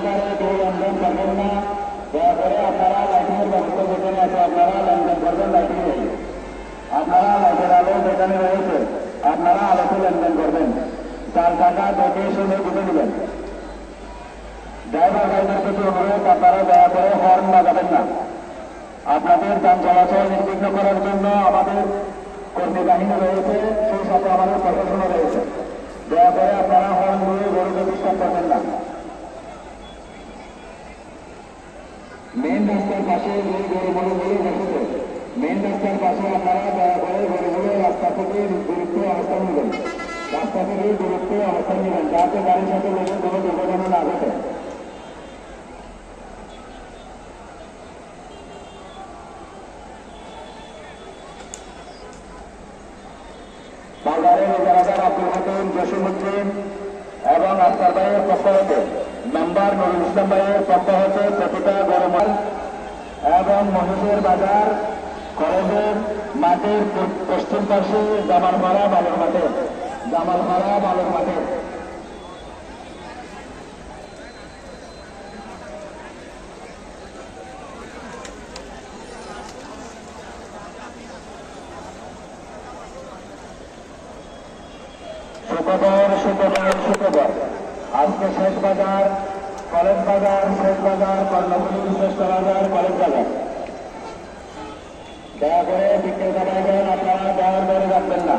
প্রকারে কেউ লেনদেন করবেন না। দয়া করে আপনারা লাইটিংয়ের ব্যবস্থা যেখানে আছে আপনারা লেনদেন করবেন। লাইটিং আপনারা লাইটের আলো যেখানে রয়েছে আপনারা আলোতে লেনদেন করবেন। 4 টাকা দেখে শুনে বুঝে নেবেন। ড্রাইভার ভাইদের প্রতি অনুরোধ, আপনারা দয়া করে হর্ন বাজাবেন না। আপনাদের যান চলাচল নির্বিঘ্ন করার জন্য আমাদের কর্মী বাহিনী রয়েছে, সেই সাথে আমাদের প্রশাসনও রয়েছে। দয়া করে আপনারা হর্ন দিয়ে গরুকে ডিস্টার্ব করবেন না। মেন রাস্তার পাশে যে গরুগুলো বসেছে, মেন রাস্তার পাশে আপনারা দয়া করে গরুগুলো রাস্তা থেকে দূরত্ব অবস্থান নেবেন। রাস্তা থেকে দূরত্ব অবস্থান নেবেন, যাতে গাড়ির সাথে লেগে কোনো দুর্ঘটনা না ঘটে। বাজারের ইজারাদার আব্দুল হাকিম, জসিমউদ্দিন এবং আফতার ভাইয়ের পক্ষ হতে, মেম্বার নুরুল ইসলাম ভাইয়ের পক্ষ হতে প্রতিটা গরুমাল এবং মহিষের বাজার কলেজের মাঠের পশ্চিম পাশে জামালপাড়া বালুর মাঠে, জামালপাড়া বালুর মাঠে শুক্রবার আজকে শেষ বাজার, কলেজ বাজার, শেষ বাজার, কর্ণফুলী শ্রেষ্ঠ বাজার, কলেজ বাজার। দয়া করে বিক্রেতা ভাইগণ আপনারা দেওয়ার ধরে রাখবেন না।